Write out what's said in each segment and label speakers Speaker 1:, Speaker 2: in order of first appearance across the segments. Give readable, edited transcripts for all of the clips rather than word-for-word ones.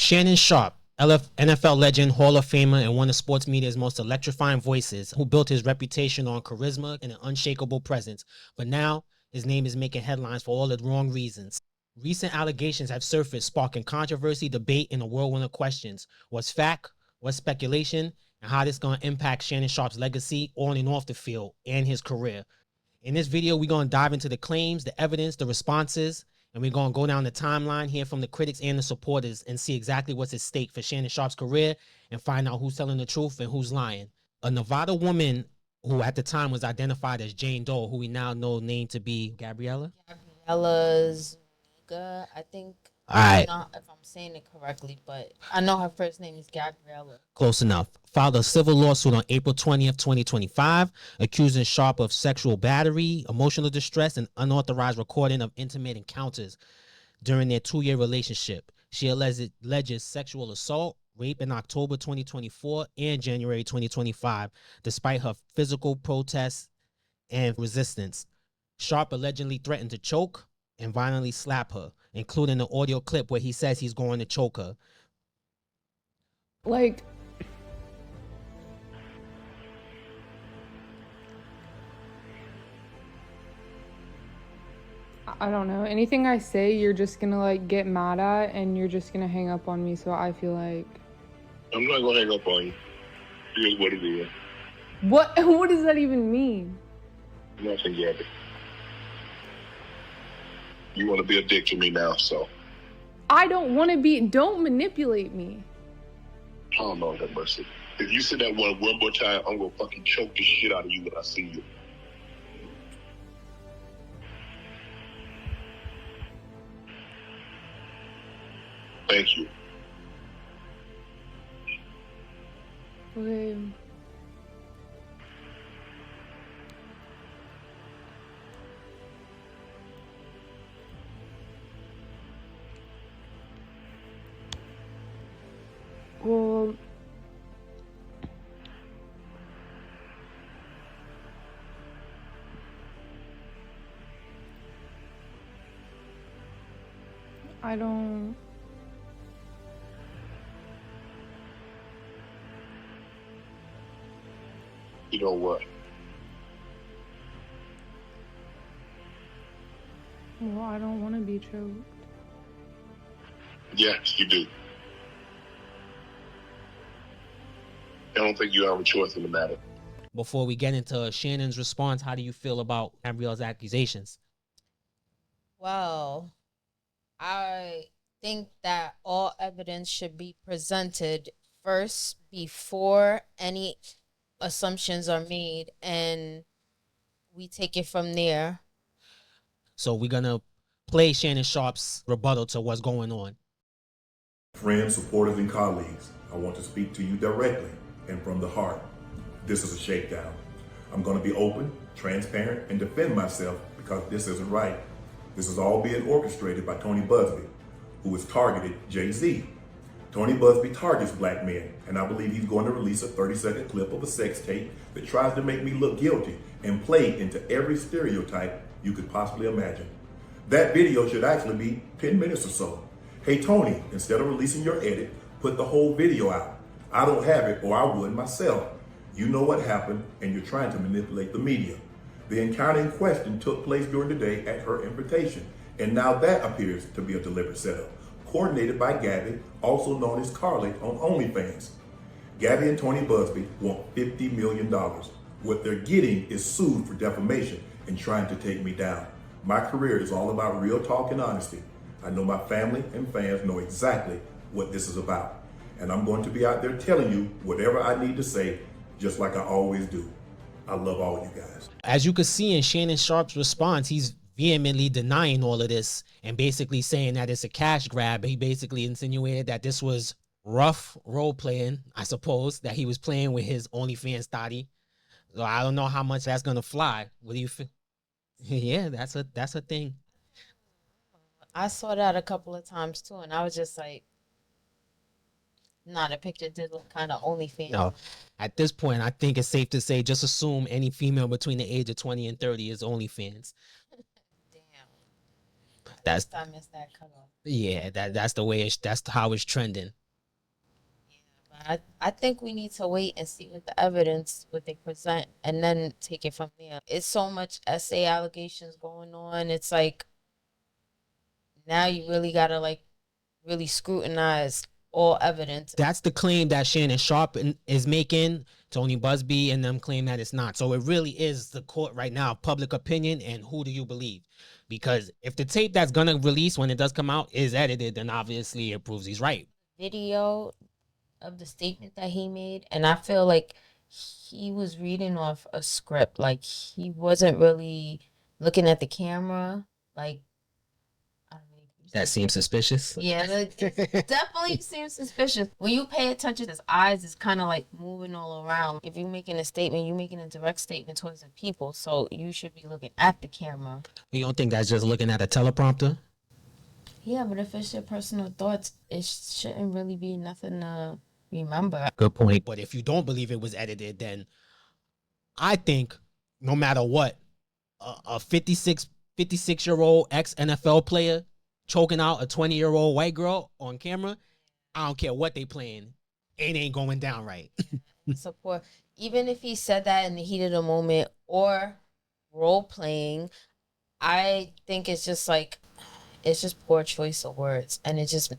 Speaker 1: Shannon Sharpe, NFL legend, Hall of Famer, and one of sports media's most electrifying voices, who built his reputation on charisma and an unshakable presence. But now, his name is making headlines for all the wrong reasons. Recent allegations have surfaced, sparking controversy, debate, and a whirlwind of questions. What's fact? What's speculation? And how this going to impact Shannon Sharpe's legacy on and off the field and his career. In this video, we're going to dive into the claims, the evidence, the responses, and we're going to go down the timeline, hear from the critics and the supporters, and see exactly what's at stake for Shannon Sharpe's career and find out who's telling the truth and who's lying. A Nevada woman who at the time was identified as Jane Doe, who we now know named to be Gabriella
Speaker 2: Zuniga, I think.
Speaker 1: All right.
Speaker 2: I don't know if I'm saying it correctly, but I know her first name is Gabriella.
Speaker 1: Close enough. Filed a civil lawsuit on April 20th, 2025, accusing Sharpe of sexual battery, emotional distress, and unauthorized recording of intimate encounters during their 2-year relationship. She alleges sexual assault, rape in October 2024 and January 2025, despite her physical protests and resistance. Sharpe allegedly threatened to choke and violently slap her, including an audio clip where he says he's going to choke her.
Speaker 3: Like, I don't know. Anything I say, you're just gonna like get mad at and you're just gonna hang up on me. So I feel like
Speaker 4: I'm not gonna hang up on you. It is what it is.
Speaker 3: What does that even mean?
Speaker 4: Nothing, Gabby. You want to be a dick to me now, so.
Speaker 3: I don't want to be. Don't manipulate me.
Speaker 4: Oh, Lord have mercy. If you say that one more time, I'm gonna fucking choke the shit out of you when I see you. Thank you.
Speaker 3: Okay. Well, I don't.
Speaker 4: You know what?
Speaker 3: Well, I don't want to be choked.
Speaker 4: Yes, you do. I don't think you have a choice in the matter.
Speaker 1: Before we get into Shannon's response, how do you feel about Gabrielle's accusations?
Speaker 2: Well, I think that all evidence should be presented first before any assumptions are made, and we take it from there.
Speaker 1: So we're going to play Shannon Sharpe's rebuttal to what's going on.
Speaker 5: Friends, supporters, and colleagues, I want to speak to you directly and from the heart. This is a shakedown. I'm going to be open, transparent, and defend myself because this isn't right. This is all being orchestrated by Tony Buzbee, who has targeted Jay-Z. Tony Buzbee targets black men, and I believe he's going to release a 30-second clip of a sex tape that tries to make me look guilty and play into every stereotype you could possibly imagine. That video should actually be 10 minutes or so. Hey Tony, instead of releasing your edit, put the whole video out. I don't have it, or I would myself. You know what happened, and you're trying to manipulate the media. The encounter in question took place during the day at her invitation, and now that appears to be a deliberate setup, coordinated by Gabby, also known as Carly on OnlyFans. Gabby and Tony Buzbee want $50 million. What they're getting is sued for defamation and trying to take me down. My career is all about real talk and honesty. I know my family and fans know exactly what this is about. And I'm going to be out there telling you whatever I need to say, just like I always do. I love all you guys.
Speaker 1: As you can see in Shannon Sharpe's response, he's vehemently denying all of this and basically saying that it's a cash grab. He basically insinuated that this was rough role playing, I suppose, that he was playing with his OnlyFans thotty. So I don't know how much that's gonna fly. What do you feel? Yeah, that's a thing.
Speaker 2: I saw that a couple of times too, and I was just like, nah, the picture did look kind of OnlyFans.
Speaker 1: No, at this point, I think it's safe to say just assume any female between the age of 20 and 30 is OnlyFans.
Speaker 2: Damn.
Speaker 1: That's
Speaker 2: I missed that cutoff.
Speaker 1: yeah. That's the way. That's how it's trending.
Speaker 2: But I think we need to wait and see what the evidence, what they present, and then take it from there. It's so much essay allegations going on. It's like now you really gotta like really scrutinize all evidence.
Speaker 1: That's the claim that Shannon Sharpe is making. Tony Buzbee and them claim that it's not. So it really is the court right now, public opinion, and who do you believe? Because if the tape that's gonna release when it does come out is edited, then obviously it proves he's right.
Speaker 2: Video of the statement that he made, and I feel like he was reading off a script. Like he wasn't really looking at the camera. Like I don't know.
Speaker 1: That seems suspicious.
Speaker 2: Yeah, it definitely seems suspicious. When you pay attention, his eyes is kind of like moving all around. If you're making a statement, you're making a direct statement towards the people, so you should be looking at the camera.
Speaker 1: You don't think that's just looking at a teleprompter?
Speaker 2: Yeah, but if it's your personal thoughts, it shouldn't really be nothing to remember.
Speaker 1: Good point. But if you don't believe it was edited, then I think no matter what, a 56-year-old ex-NFL player choking out a 20-year-old white girl on camera, I don't care what they playing, it ain't going down right.
Speaker 2: Support. Even if he said that in the heat of the moment or role playing, I think it's just like, it's just poor choice of words, and it just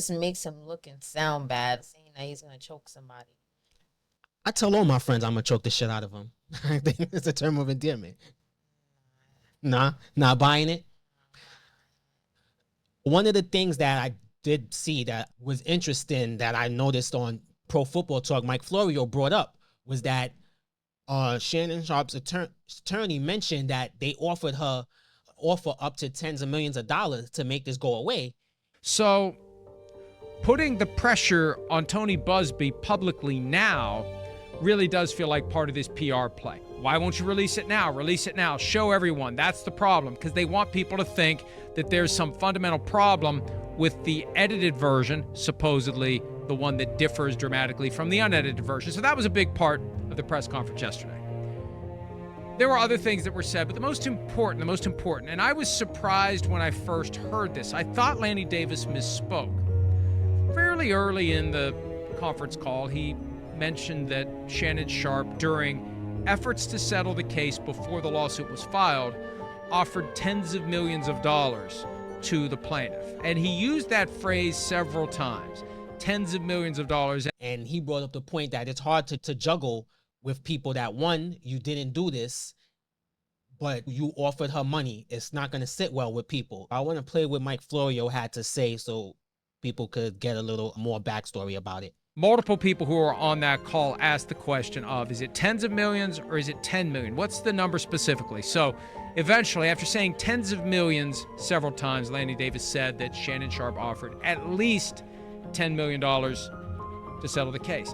Speaker 2: makes him look and sound bad, saying that he's gonna choke somebody.
Speaker 1: I tell all my friends I'm gonna choke the shit out of them. I think it's a term of endearment. Nah, not buying it. One of the things that I did see that was interesting that I noticed on Pro Football Talk, Mike Florio brought up, was that Shannon Sharpe's attorney mentioned that they offer up to tens of millions of dollars to make this go away.
Speaker 6: So putting the pressure on Tony Buzbee publicly now really does feel like part of this PR play. Why won't you release it now? Release it now. Show everyone. That's the problem, because they want people to think that there's some fundamental problem with the edited version, supposedly the one that differs dramatically from the unedited version. So that was a big part of the press conference yesterday. There were other things that were said, but the most important, and I was surprised when I first heard this. I thought Lanny Davis misspoke. Fairly early in the conference call, he mentioned that Shannon Sharpe, during efforts to settle the case before the lawsuit was filed, offered tens of millions of dollars to the plaintiff. And he used that phrase several times, tens of millions of dollars.
Speaker 1: And he brought up the point that it's hard to juggle with people that, one, you didn't do this, but you offered her money. It's not going to sit well with people. I want to play what Mike Florio had to say so people could get a little more backstory about it.
Speaker 6: Multiple people who were on that call asked the question of, is it tens of millions or is it 10 million? What's the number specifically? So eventually, after saying tens of millions several times, Lanny Davis said that Shannon Sharpe offered at least $10 million to settle the case.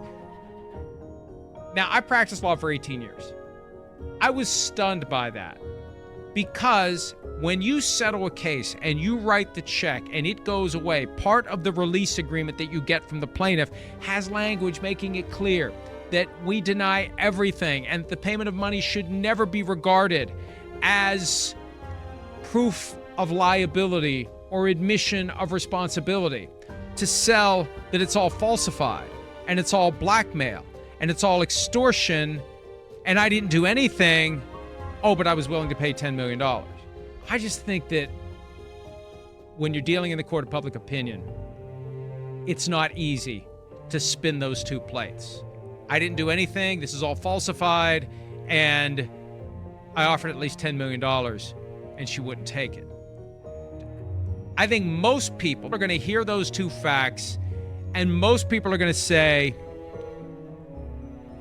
Speaker 6: Now, I practiced law for 18 years. I was stunned by that, because when you settle a case and you write the check and it goes away, part of the release agreement that you get from the plaintiff has language making it clear that we deny everything and the payment of money should never be regarded as proof of liability or admission of responsibility. To sell that it's all falsified and it's all blackmail and it's all extortion and I didn't do anything, but I was willing to pay $10 million. I just think that when you're dealing in the court of public opinion, it's not easy to spin those two plates. I didn't do anything, this is all falsified, and I offered at least $10 million, and she wouldn't take it. I think most people are going to hear those two facts, and most people are going to say,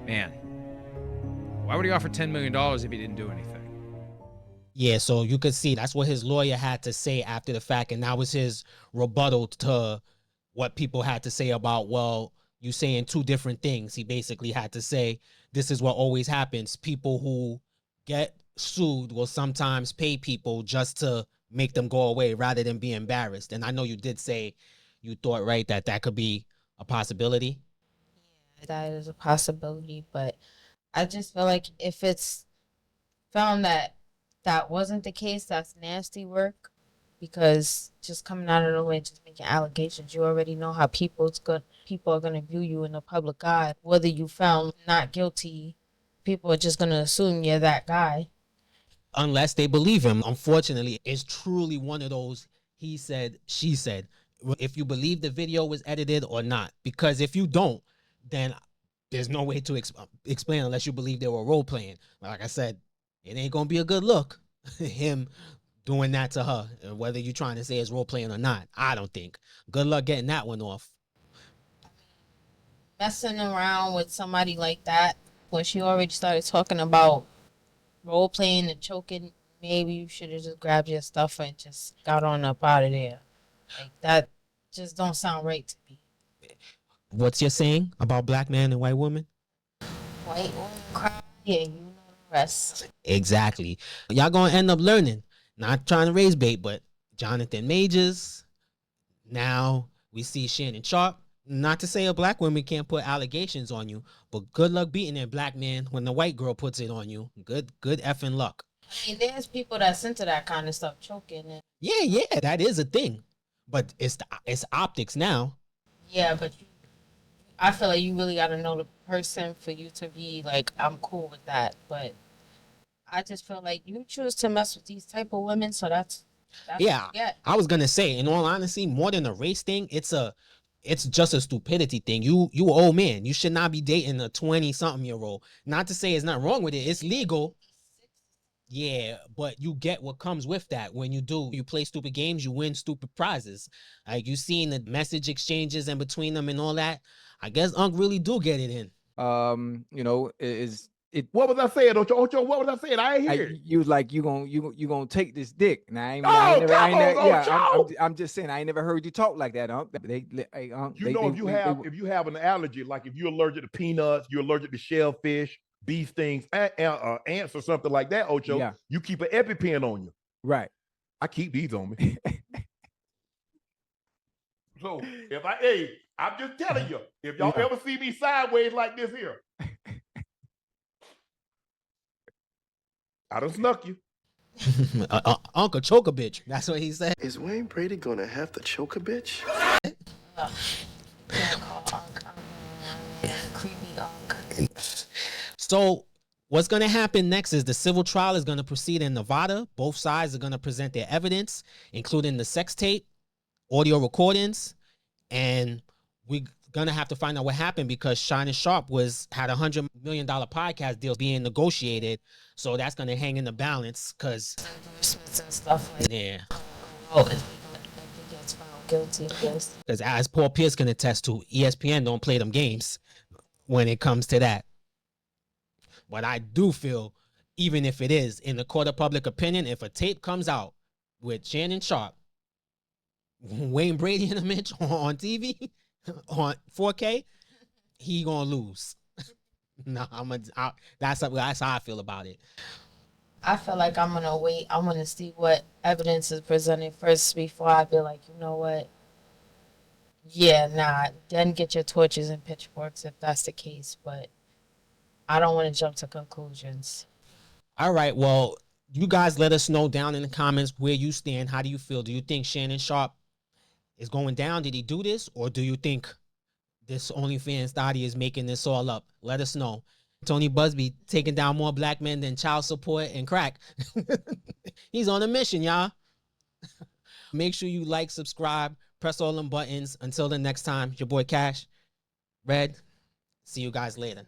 Speaker 6: man, why would he offer $10 million if he didn't do anything?
Speaker 1: Yeah, so you could see that's what his lawyer had to say after the fact, and that was his rebuttal to what people had to say about, well, you saying two different things. He basically had to say, this is what always happens. People who get sued will sometimes pay people just to make them go away rather than be embarrassed. And I know you did say you thought, right, that could be a possibility.
Speaker 2: Yeah, that is a possibility, but I just feel like if it's found that that wasn't the case, that's nasty work. because just coming out of nowhere and just making allegations, you already know how people are gonna view you in the public eye. Whether you found not guilty, people are just gonna assume you're that guy.
Speaker 1: Unless they believe him. Unfortunately, it's truly one of those he said, she said. If you believe the video was edited or not. Because if you don't, then there's no way to explain unless you believe they were role playing. Like I said, it ain't gonna be a good look. Him doing that to her, and whether you're trying to say it's role playing or not, I don't think. Good luck getting that one off.
Speaker 2: Messing around with somebody like that, when she already started talking about role playing and choking, maybe you should have just grabbed your stuff and just got on up out of there. Like, that just don't sound right to me.
Speaker 1: What's your saying about black man and white woman?
Speaker 2: White woman cry, yeah, you know the rest.
Speaker 1: Exactly. Y'all gonna end up learning. Not trying to raise bait, but Jonathan Majors. Now we see Shannon Sharpe. Not to say a black woman can't put allegations on you, but good luck beating a black man when the white girl puts it on you. Good effing luck.
Speaker 2: I mean, there's people that's into that kind of stuff, choking. And
Speaker 1: Yeah, that is a thing. But it's optics now.
Speaker 2: yeah, but I feel like you really got to know the person for you to be like, I'm cool with that. But I just feel like you choose to mess with these type of women, so that's
Speaker 1: Yeah,
Speaker 2: what you get.
Speaker 1: I was gonna say, in all honesty, more than a race thing, it's just a stupidity thing. You an old man. You should not be dating a 20-something-year-old. Not to say it's not wrong with it. It's legal. Yeah, but you get what comes with that. When you play stupid games, you win stupid prizes. Like, you seen the message exchanges in between them and all that. I guess Unc really do get it in.
Speaker 7: You know, is it?
Speaker 8: What was I saying, Ocho? What was I saying? I ain't hear it.
Speaker 7: You was like, you gonna take this dick. Now, I'm just saying, I ain't never heard you talk like that, Unc.
Speaker 8: If you have an allergy, like if you're allergic to peanuts, you're allergic to shellfish, bee stings, ants or something like that, Ocho,
Speaker 7: Yeah.
Speaker 8: you keep an EpiPen on you.
Speaker 7: Right.
Speaker 8: I keep these on me. So I'm just telling you, if y'all ever see me sideways like this here, I done snuck you.
Speaker 1: Uncle choke a bitch. That's what he said.
Speaker 9: Is Wayne Brady gonna have to choke a bitch?
Speaker 2: Creepy Unc.
Speaker 1: So what's going to happen next is the civil trial is going to proceed in Nevada. Both sides are going to present their evidence, including the sex tape, audio recordings, and we're going to have to find out what happened because Shannon Sharpe had a $100 million podcast deal being negotiated. So that's going to hang in the balance because
Speaker 2: Endorsements and stuff like
Speaker 1: yeah.
Speaker 2: that. If he gets found guilty of this.
Speaker 1: Because as Paul Pierce can attest to, ESPN don't play them games when it comes to that. But I do feel, even if it is in the court of public opinion, if a tape comes out with Shannon Sharpe, Wayne Brady and a Mitch on TV, on 4K, he gonna lose. No, that's how I feel about it.
Speaker 2: I feel like I'm gonna wait. I'm gonna see what evidence is presented first before I be like, you know what? Yeah, nah. Then get your torches and pitchforks if that's the case. But I don't want to jump to conclusions.
Speaker 1: All right, well, you guys let us know down in the comments where you stand. How do you feel? Do you think Shannon Sharpe is going down? Did he do this? Or do you think this OnlyFans thotty is making this all up? Let us know. Tony Buzbee taking down more black men than child support and crack. He's on a mission, y'all. Make sure you like, subscribe, press all them buttons. Until the next time, your boy Cash, Red. See you guys later.